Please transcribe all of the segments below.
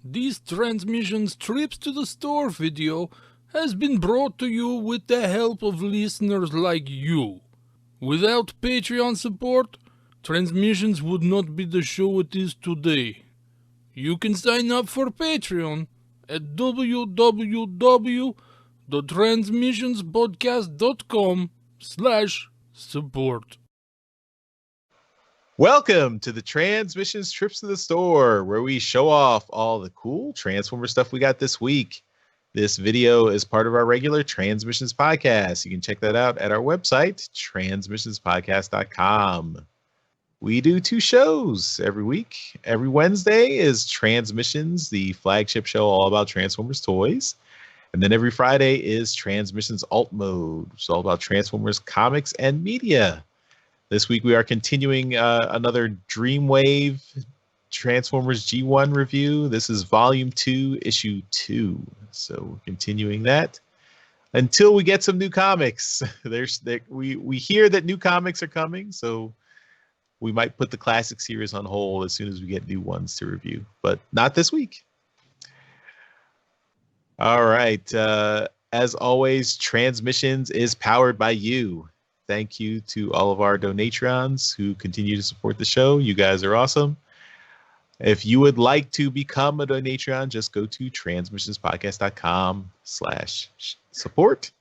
This Transmissions Trips to the Store video has been brought to you with the help of listeners like you. Without Patreon support, Transmissions would not be the show it is today. You can sign up for Patreon at www.transmissionspodcast.com/support. Welcome to the Transmissions Trips to the Store, where we show off all the cool Transformer stuff we got this week. This video is part of our regular Transmissions podcast. You can check that out at our website, transmissionspodcast.com. We do 2 shows every week. Every Wednesday is Transmissions, the flagship show all about Transformers toys. And then every Friday is Transmissions Alt Mode, which is all about Transformers comics and media. This week we are continuing another Dreamwave Transformers G1 review. This is Volume 2, Issue 2. So we're continuing that until we get some new comics. We hear that new comics are coming, so we might put the classic series on hold as soon as we get new ones to review, but not this week. All right. As always, Transmissions is powered by you. Thank you to all of our donatrons who continue to support the show. You guys are awesome. If you would like to become a donatron, just go to transmissionspodcast.com/support.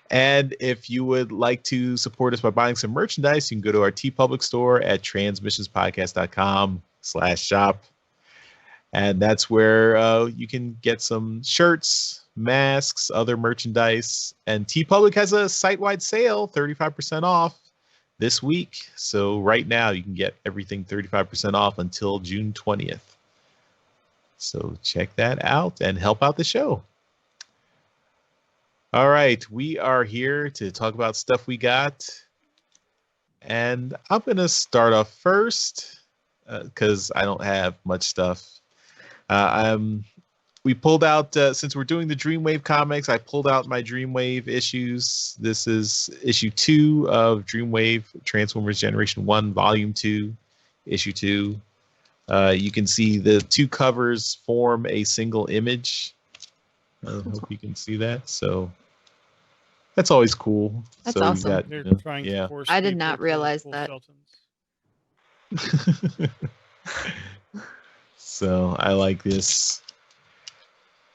And if you would like to support us by buying some merchandise, you can go to our TeePublic store at transmissionspodcast.com/shop. And that's where you can get some shirts, masks, other merchandise. And TeePublic has a site-wide sale, 35% off this week. So right now you can get everything 35% off until June 20th. So check that out and help out the show. All right, we are here to talk about stuff we got. And I'm going to start off first because I don't have much stuff. We pulled out, since we're doing the Dreamwave comics, I pulled out my Dreamwave issues. This is issue 2 of Dreamwave Transformers Generation 1, Volume 2, issue 2. You can see the 2 covers form a single image. I hope you can see that. So that's always cool. That's so awesome. They're trying yeah. to force I did people not to realize pull that. Sheltons. So I like this.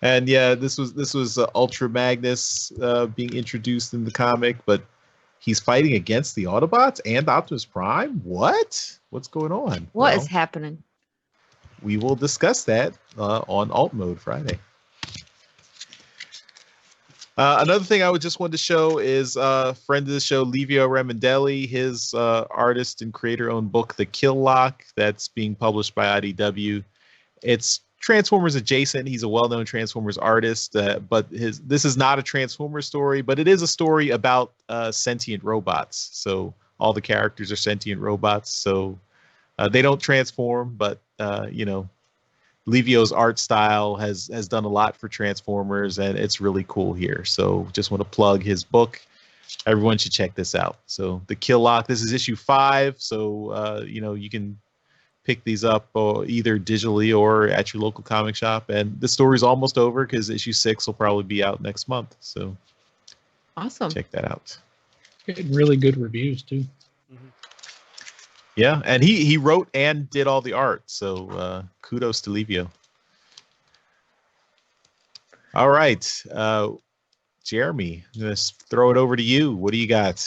And yeah, this was Ultra Magnus being introduced in the comic, but he's fighting against the Autobots and Optimus Prime. What's going on? What is happening? We will discuss that on Alt Mode Friday. Another thing I would just want to show is friend of the show, Livio Remendelli, his artist and creator-owned book, The Kill Lock, that's being published by IDW. It's Transformers adjacent. He's a well-known Transformers artist, but this is not a Transformers story, but it is a story about sentient robots. So all the characters are sentient robots. So they don't transform, but Livio's art style has done a lot for Transformers, and it's really cool here. So just want to plug his book. Everyone should check this out. So The Kill Lock, this is issue 5. So, you can pick these up either digitally or at your local comic shop. And the story's almost over because issue 6 will probably be out next month. So Awesome. check that out. Getting really good reviews too. Mm-hmm. Yeah, and he wrote and did all the art. So kudos to Livio. All right. Jeremy, I'm going to throw it over to you. What do you got?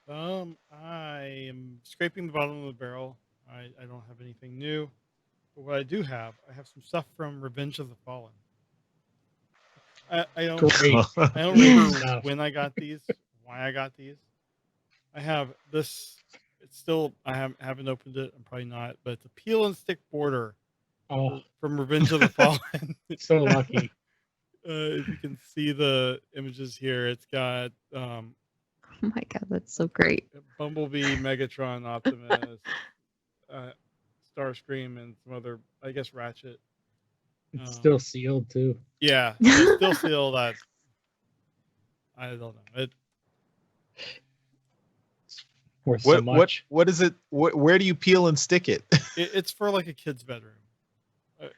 I am scraping the bottom of the barrel. I don't have anything new. But what I do have, I have some stuff from Revenge of the Fallen. I don't Great. I don't remember Stuff. when I got these, why I got these. I have this. It's still, I haven't opened it. I'm probably not, but it's a peel and stick border Oh, from Revenge of the Fallen. so lucky. If you can see the images here, it's got Oh my god, that's so great. Bumblebee, Megatron, Optimus, Starscream, and some other, I guess, Ratchet. It's still sealed too. Yeah, it's still sealed. That I don't know. It Worth so much. What is it? Where do you peel and stick it? It's for like a kid's bedroom.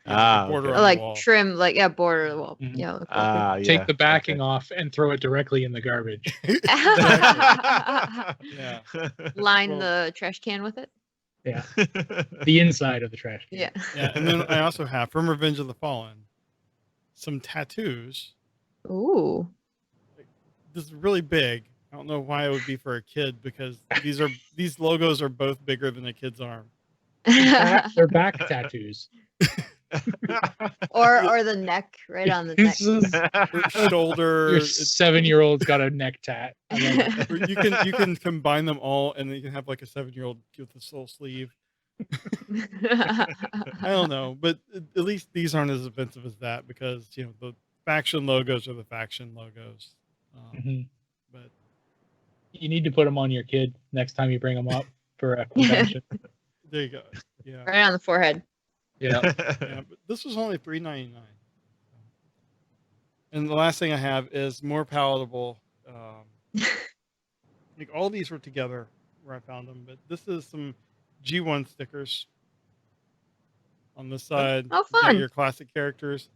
Ah, border okay. on the Like wall. trim, like yeah, border the wall. Mhm. Yeah. Look Ah, yeah. Take the backing okay. off and throw it directly in the garbage. Exactly. Yeah. Line Well- the trash can with it. Yeah, the inside of the trash can. Yeah. Yeah, and then I also have from Revenge of the Fallen some tattoos. Ooh. This is really big. I don't know why it would be for a kid because these logos are both bigger than a kid's arm. They're back tattoos. or the neck, right on the neck. This is- Shoulder. Your it's- 7-year-old's got a neck tat. I love it. or you can combine them all, and then you can have like a 7-year-old with a full sleeve. I don't know, but at least these aren't as offensive as that because the faction logos are the faction logos. Mhm. But You need to put them on your kid next time you bring them up for a convention. there you go. Yeah, Right on the forehead. Yeah. yeah. But this was only $3.99. And the last thing I have is more palatable. Like all these were together where I found them, but this is some G1 stickers. On this side, Oh, you got fun. your classic characters.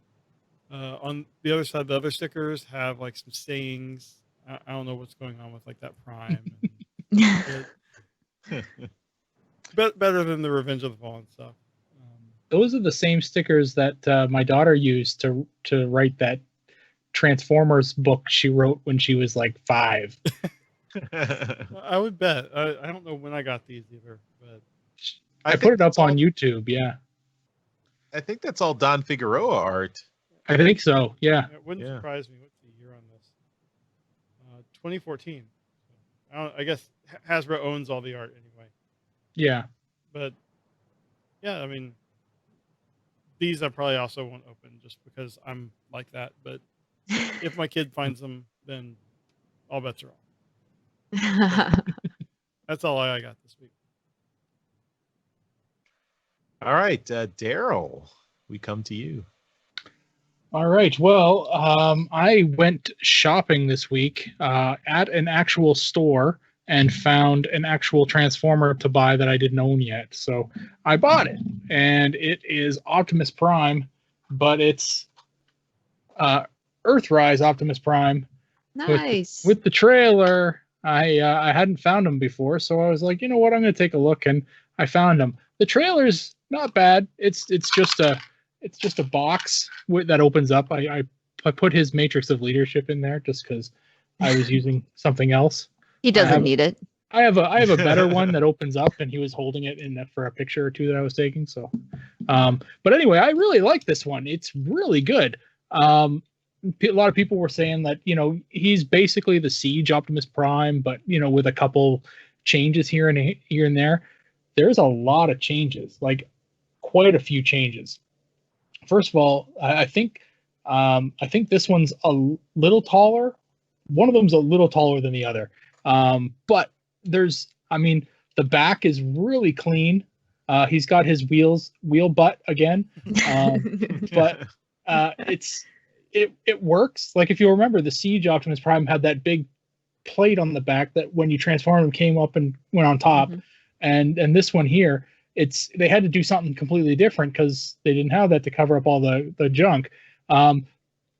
On the other side, the other stickers have like some sayings. I don't know what's going on with like that Prime. But better than the Revenge of the Fallen stuff. Those are the same stickers that my daughter used to write that Transformers book she wrote when she was like 5. I would bet. I don't know when I got these either, but I think put it up that's all- on YouTube. Yeah, I think that's all Don Figueroa art. I think so. Yeah. it wouldn't Yeah. surprise me. What's the year on this? 2014. I guess Hasbro owns all the art anyway. Yeah. But yeah, I mean, these I probably also won't open just because I'm like that. But if my kid finds them, then all bets are off. That's all I got this week. All right, Daryl, we come to you. All right. Well, I went shopping this week at an actual store and found an actual Transformer to buy that I didn't own yet. So I bought it, and it is Optimus Prime, but it's Earthrise Optimus Prime. Nice. With the trailer, I hadn't found him before, so I was like, you know what, I'm going to take a look, and I found him. The trailer's not bad. It's just a box that opens up. I put his Matrix of Leadership in there just because I was using something else. He doesn't need it. I have a better one that opens up, and he was holding it for a picture or two that I was taking. So, but anyway, I really like this one. It's really good. A lot of people were saying that he's basically the Siege Optimus Prime, but with a couple changes here and there. There's a lot of changes, like quite a few changes. First of all, I think this one's a little taller. One of them's a little taller than the other. But the back is really clean. He's got his wheel butt again. But it works. Like if you remember, the Siege Optimus Prime had that big plate on the back that when you transform him came up and went on top. Mhm. And this one here, they had to do something completely different because they didn't have that to cover up all the junk.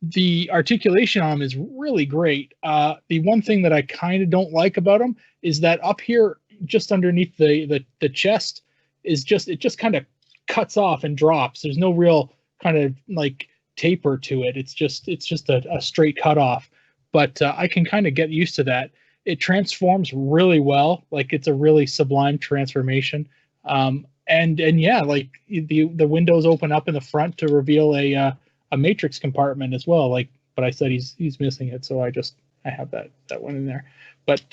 The articulation on him is really great. The one thing that I kind of don't like about him is that up here, just underneath the chest, it just kind of cuts off and drops. There's no real kind of like taper to it. It's just a straight cut off. But I can kind of get used to that. It transforms really well. Like it's a really sublime transformation. And yeah, like the windows open up in the front to reveal a matrix compartment as well. Like, but I said he's missing it, so I have that one in there. But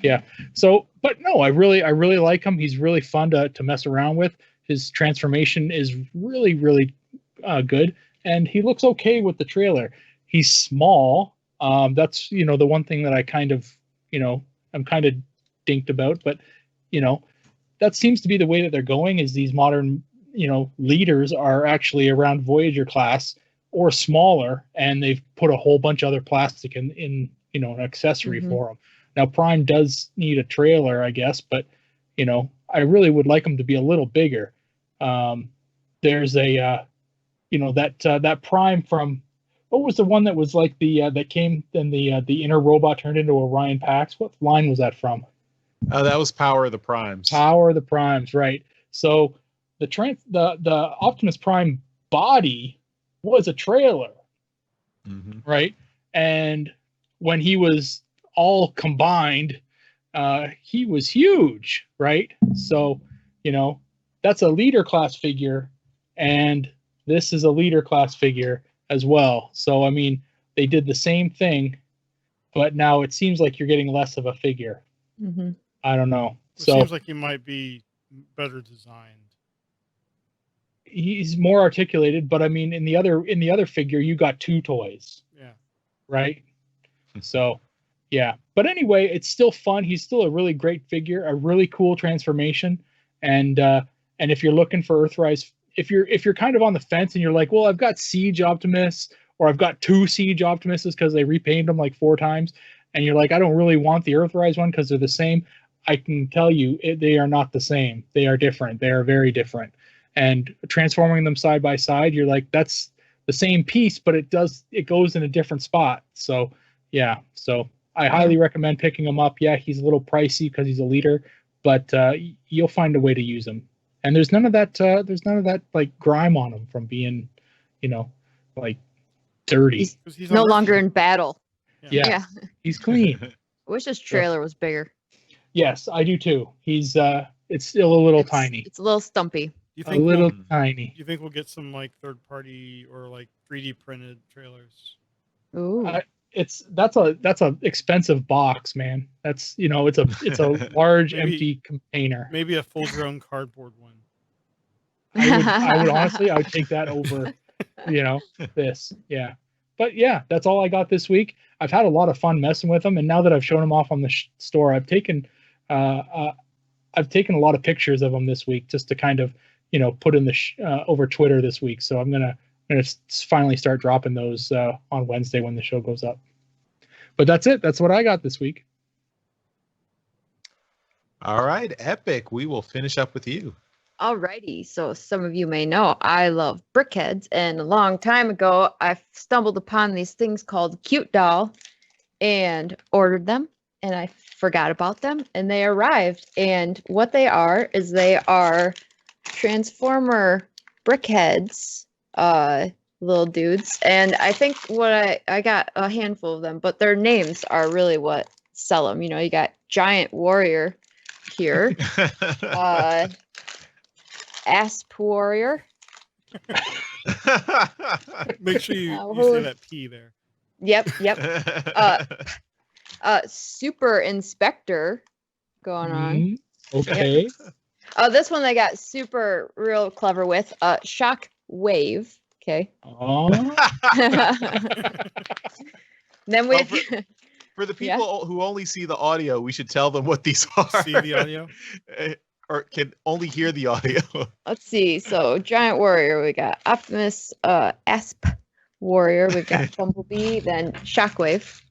yeah. So, but no, I really like him. He's really fun to mess around with. His transformation is really good, and he looks okay with the trailer. He's small. That's the one thing that I kind of I'm kind of dinked about, but that seems to be the way that they're going. Is these modern leaders are actually around Voyager class or smaller, and they've put a whole bunch of other plastic in an accessory Mhm. for them. Now Prime does need a trailer, I guess, but I really would like them to be a little bigger. There's a that Prime from, what was the one that was like that came, and the inner robot turned into Orion Pax? What line was that from? That was Power of the Primes. Power of the Primes, right? So the Optimus Prime body was a trailer, right? And when he was all combined, he was huge, right? So, that's a leader class figure, and this is a leader class figure as well. So, I mean, they did the same thing, but now it seems like you're getting less of a figure. Mm-hmm. I don't know. It So seems like he might be better designed. he's more articulated, but I mean, in the other figure, you got two toys, Yeah. right? So, yeah. But anyway, it's still fun. He's still a really great figure, a really cool transformation. And if you're looking for Earthrise, if you're kind of on the fence and you're like, well, I've got Siege Optimus, or I've got two Siege Optimuses because they repainted them like 4 times, and you're like, I don't really want the Earthrise one because they're the same. I can tell you, they are not the same. They are different. They are very different. And transforming them side by side, you're like, that's the same piece, but it goes in a different spot. So yeah. So I highly recommend picking him up. Yeah, he's a little pricey because he's a leader, but you'll find a way to use him. And there's none of that like grime on him from being, like dirty. He's no longer in battle. Yeah. He's clean. I wish his trailer was bigger. Yes, I do too. He's it's still a little tiny. It's a little stumpy. You think tiny. You think we'll get some like third party or like 3D printed trailers? Ooh. That's a expensive box, man. That's it's a large empty container. Maybe a full grown cardboard one. I would honestly, I would take that over, this. Yeah. But yeah, that's all I got this week. I've had a lot of fun messing with them, and now that I've shown them off on the store, I've taken a lot of pictures of them this week just to kind of put in the over Twitter this week. So I'm gonna finally start dropping those on Wednesday when the show goes up. But that's it. That's what I got this week. All right, Epyk. We will finish up with you. Alrighty, so some of you may know I love Brickheads, and a long time ago I stumbled upon these things called Cute Doll and ordered them, and I forgot about them, and they arrived. And what they are is they are Transformer Brickheads, little dudes, and I think what I got a handful of them, but their names are really what sell them. You got Giant Warrior here. Asp Warrior. Make sure you say that P there. Yep. Super Inspector going on. Okay. Yep. This one they got super real clever with. Shock Wave. Okay. Oh. Then we for the people who only see the audio, we should tell them what these are. See the audio? Or can only hear the audio. Let's see. So Giant Warrior, we got Optimus, Asp Warrior, we've got Bumblebee, then Shockwave.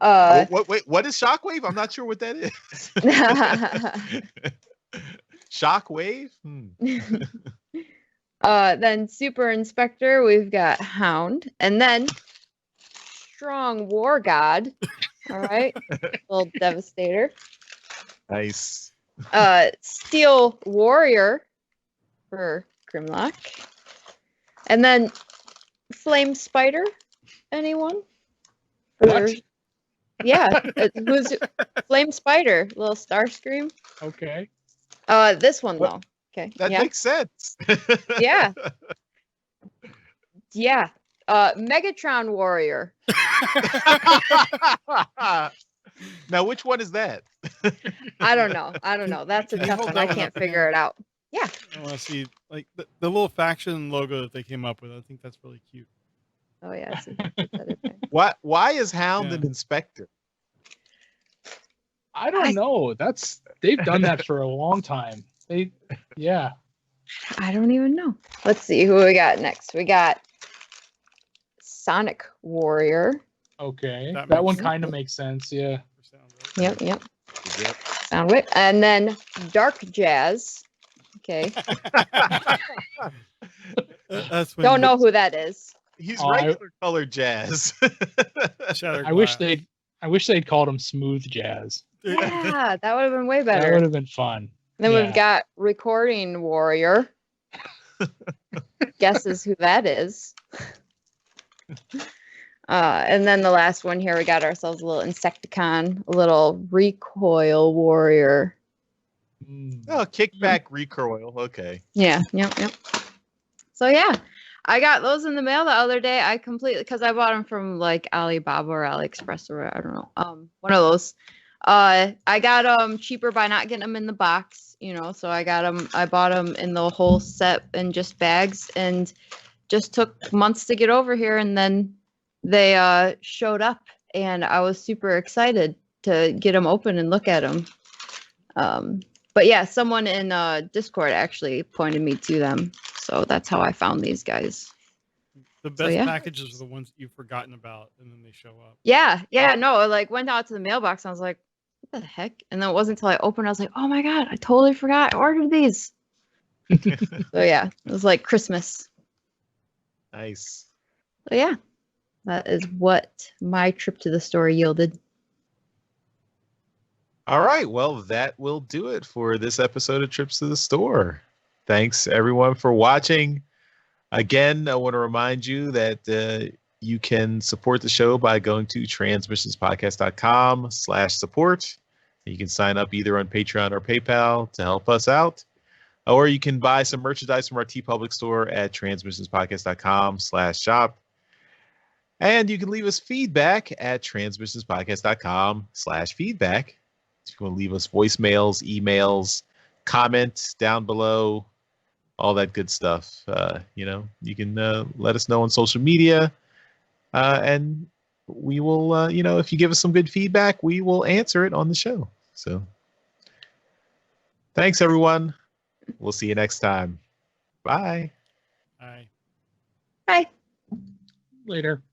Wait, what is Shockwave? I'm not sure what that is. Shockwave? Then Super Inspector, we've got Hound, and then Strong War God. All right, little Devastator. Nice. Steel Warrior for Grimlock, and then Flame Spider. Anyone? What? Yeah, who's Flame Spider? Little Starscream. Okay. This one though. Okay. That makes sense. Yeah. Yeah. Megatron Warrior. Now, which one is that? I don't know. That's a Can you tough hold one. that I one can't up figure again? it out. Yeah. I want to see like the little faction logo that they came up with. I think that's really cute. Oh yeah. Why is Hound an inspector? I don't know. They've done that for a long time. I don't even know. Let's see who we got next. We got Sonic Warrior. Okay. That That one makes kind of makes sense. Yeah. Yep. Soundwave. And then Dark Jazz. Okay. That's when Don't know who that is. He's Oh, regular colored Jazz. Shattered I wish glass. they'd called him Smooth Jazz. Yeah, that would have been way That better. would have been fun. Then Yeah. we've got Recording Warrior. Guesses who that is. And then the last one here, we got ourselves a little Insecticon, a little Recoil Warrior. Oh, kickback recoil. Okay. Yeah, yep. So yeah, I got those in the mail the other day. I completely, because I bought them from like Alibaba or AliExpress or I don't know, one of those. I got them cheaper by not getting them in the box, you know. So I bought them in the whole set in just bags, and just took months to get over here, and then they showed up, and I was super excited to get them open and look at them. But yeah, someone in Discord actually pointed me to them, so that's how I found these guys. The best yeah. packages are the ones that you've forgotten about, and then they show up. Yeah, no, I like went out to the mailbox and I was like, what the heck? And then it wasn't until I opened, I was like, oh my god, I totally forgot I ordered these. So yeah, it was like Christmas. Nice. So yeah, that is what my trip to the store yielded. All right. Well, that will do it for this episode of Trips to the Store. Thanks, everyone, for watching. Again, I want to remind you that you can support the show by going to transmissionspodcast.com/support. You can sign up either on Patreon or PayPal to help us out. Or you can buy some merchandise from our TeePublic store at transmissionspodcast.com/shop. And you can leave us feedback at transmissionspodcast.com/feedback. If you want to leave us voicemails, emails, comments down below, all that good stuff. You can let us know on social media. And we will, if you give us some good feedback, we will answer it on the show. So thanks, everyone. We'll see you next time. Bye. Bye. Bye. Later.